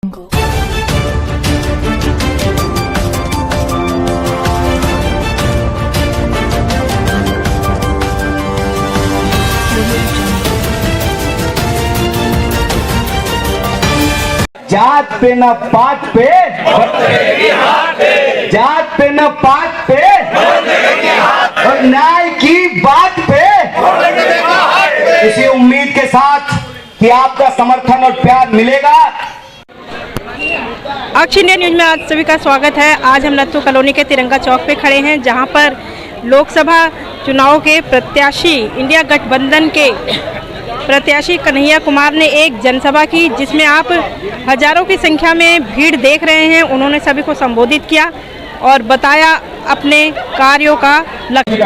जात पे न पात पे, जात पे न पात पे, और न्याय की बात पे, इसी उम्मीद के साथ कि आपका समर्थन और प्यार मिलेगा। अक्षय इंडिया न्यूज में आज सभी का स्वागत है। आज हम नत्थू कॉलोनी के तिरंगा चौक पे खड़े हैं, जहां पर लोकसभा चुनाव के प्रत्याशी इंडिया गठबंधन के प्रत्याशी कन्हैया कुमार ने एक जनसभा की, जिसमें आप हजारों की संख्या में भीड़ देख रहे हैं। उन्होंने सभी को संबोधित किया और बताया अपने कार्यों का लक्ष्य।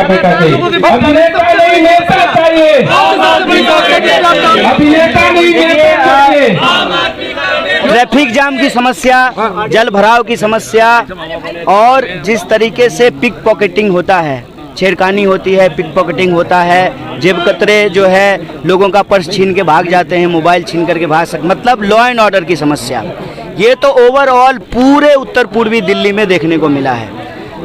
ट्रैफिक जाम की समस्या, जल भराव की समस्या और जिस तरीके से पिक पॉकेटिंग होता है, छेड़खानी होती है, पिक पॉकेटिंग होता है, जेब कतरे जो है लोगों का पर्स छीन के भाग जाते हैं, मोबाइल छीन करके भाग सकते, मतलब लॉ एंड ऑर्डर की समस्या, ये तो ओवरऑल पूरे उत्तर पूर्वी दिल्ली में देखने को मिला है।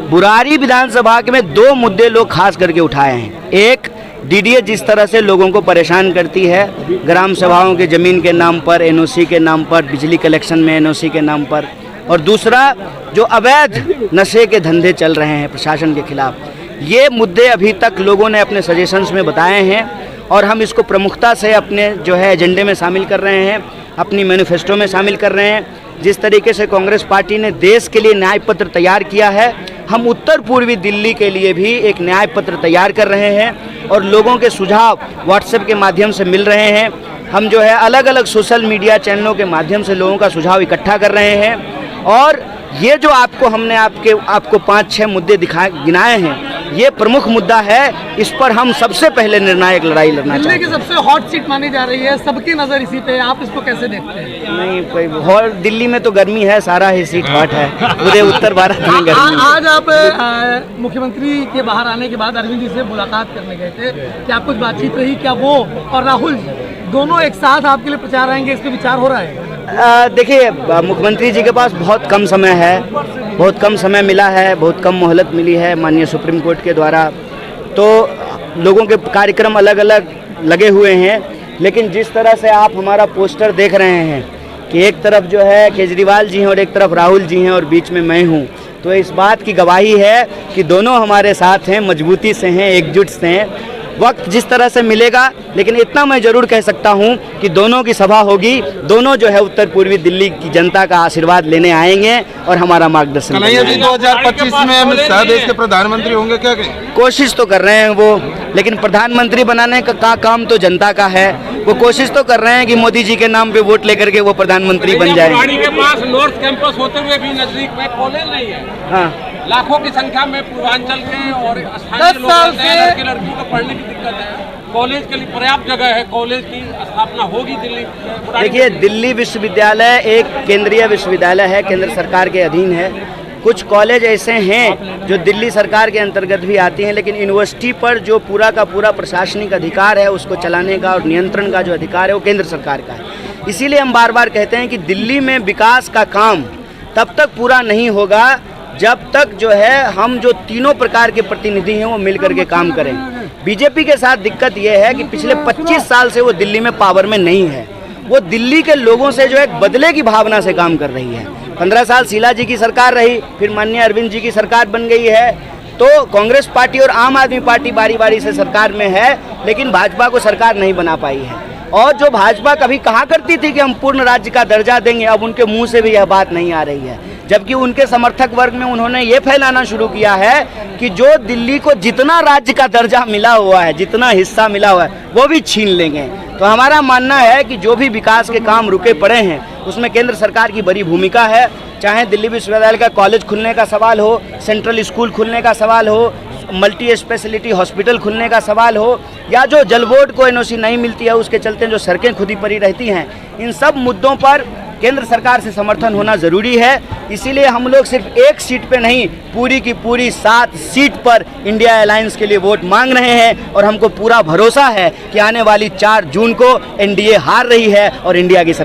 बुरारी विधानसभा के में दो मुद्दे लोग खास करके उठाए हैं। एक, डीडीए जिस तरह से लोगों को परेशान करती है, ग्राम सभाओं के ज़मीन के नाम पर, एनओसी के नाम पर, बिजली कलेक्शन में एनओसी के नाम पर, और दूसरा जो अवैध नशे के धंधे चल रहे हैं प्रशासन के खिलाफ, ये मुद्दे अभी तक लोगों ने अपने सजेशंस में बताए हैं और हम इसको प्रमुखता से अपने जो है एजेंडे में शामिल कर रहे हैं, अपनी मैनिफेस्टो में शामिल कर रहे हैं। जिस तरीके से कांग्रेस पार्टी ने देश के लिए न्याय पत्र तैयार किया है, हम उत्तर पूर्वी दिल्ली के लिए भी एक न्याय पत्र तैयार कर रहे हैं और लोगों के सुझाव व्हाट्सएप के माध्यम से मिल रहे हैं। हम जो है अलग अलग सोशल मीडिया चैनलों के माध्यम से लोगों का सुझाव इकट्ठा कर रहे हैं और ये जो हमने आपको 5-6 मुद्दे गिनाए हैं, ये प्रमुख मुद्दा है। इस पर हम सबसे पहले निर्णायक लड़ाई लड़ना चाहते हैं। दिल्ली की सबसे हॉट सीट मानी जा रही है, सबकी नज़र इसी पे, आप इसको कैसे देखते हैं? नहीं, कोई हॉट, दिल्ली में तो गर्मी है, सारा ही सीट हॉट है, पूरे उत्तर भारत में गर्मी है। आज आप मुख्यमंत्री के बाहर आने के बाद अरविंद जी से मुलाकात करने गए थे, क्या कुछ बातचीत रही? क्या वो और राहुल दोनों एक साथ आपके लिए प्रचार आएंगे, इस पर विचार हो रहा है? देखिए, मुख्यमंत्री जी के पास बहुत कम समय है, बहुत कम समय मिला है, बहुत कम मोहलत मिली है माननीय सुप्रीम कोर्ट के द्वारा, तो लोगों के कार्यक्रम अलग अलग लगे हुए हैं। लेकिन जिस तरह से आप हमारा पोस्टर देख रहे हैं कि एक तरफ जो है केजरीवाल जी हैं और एक तरफ राहुल जी हैं और बीच में मैं हूं, तो इस बात की गवाही है कि दोनों हमारे साथ हैं, मजबूती से हैं, एकजुट से हैं। वक्त जिस तरह से मिलेगा, लेकिन इतना मैं जरूर कह सकता हूं कि दोनों की सभा होगी, दोनों जो है उत्तर पूर्वी दिल्ली की जनता का आशीर्वाद लेने आएंगे और हमारा मार्गदर्शन कन्हैया जी 2025 में देश के प्रधानमंत्री होंगे क्या? कोशिश तो कर रहे हैं वो, लेकिन प्रधानमंत्री बनाने का काम तो जनता का है। वो कोशिश तो कर रहे हैं कि मोदी जी के नाम पे वोट लेकर के वो प्रधानमंत्री बन जाए। बुराड़ी के पास नॉर्थ कैंपस होते हुए भी नजदीक में कॉलेज नहीं है। हाँ, लाखों की संख्या में पूर्वांचल के और 10 साल से लड़कियों को पढ़ने की दिक्कत है। कॉलेज के लिए पर्याप्त जगह है, कॉलेज की स्थापना होगी दिल्ली। देखिए, दिल्ली विश्वविद्यालय एक केंद्रीय विश्वविद्यालय है, केंद्र सरकार के अधीन है। कुछ कॉलेज ऐसे हैं जो दिल्ली सरकार के अंतर्गत भी आती हैं, लेकिन यूनिवर्सिटी पर जो पूरा का पूरा प्रशासनिक अधिकार है, उसको चलाने का और नियंत्रण का जो अधिकार है, वो केंद्र सरकार का है। इसीलिए हम बार बार कहते हैं कि दिल्ली में विकास का काम तब तक पूरा नहीं होगा जब तक जो है हम जो तीनों प्रकार के प्रतिनिधि हैं वो मिल करके काम करें। बीजेपी के साथ दिक्कत ये है कि पिछले 25 साल से वो दिल्ली में पावर में नहीं है। वो दिल्ली के लोगों से जो है बदले की भावना से काम कर रही है। 15 साल शीला जी की सरकार रही, फिर माननीय अरविंद जी की सरकार बन गई है, तो कांग्रेस पार्टी और आम आदमी पार्टी बारी बारी से सरकार में है, लेकिन भाजपा को सरकार नहीं बना पाई है। और जो भाजपा कभी कहा करती थी कि हम पूर्ण राज्य का दर्जा देंगे, अब उनके मुंह से भी यह बात नहीं आ रही है। जबकि उनके समर्थक वर्ग में उन्होंने ये फैलाना शुरू किया है कि जो दिल्ली को जितना राज्य का दर्जा मिला हुआ है, जितना हिस्सा मिला हुआ है, वो भी छीन लेंगे। तो हमारा मानना है कि जो भी विकास के काम रुके पड़े हैं, उसमें केंद्र सरकार की बड़ी भूमिका है। चाहे दिल्ली विश्वविद्यालय का कॉलेज खुलने का सवाल हो, सेंट्रल स्कूल खुलने का सवाल हो, मल्टी स्पेशलिटी हॉस्पिटल खुलने का सवाल हो, या जो जल बोर्ड को एनओसी नहीं मिलती है उसके चलते जो सड़कें खुदी पड़ी रहती हैं, इन सब मुद्दों पर केंद्र सरकार से समर्थन होना ज़रूरी है। इसीलिए हम लोग सिर्फ एक सीट पे नहीं, पूरी की पूरी 7 सीट पर इंडिया अलायंस के लिए वोट मांग रहे हैं और हमको पूरा भरोसा है कि आने वाली 4 जून को एनडीए हार रही है और इंडिया की सरकार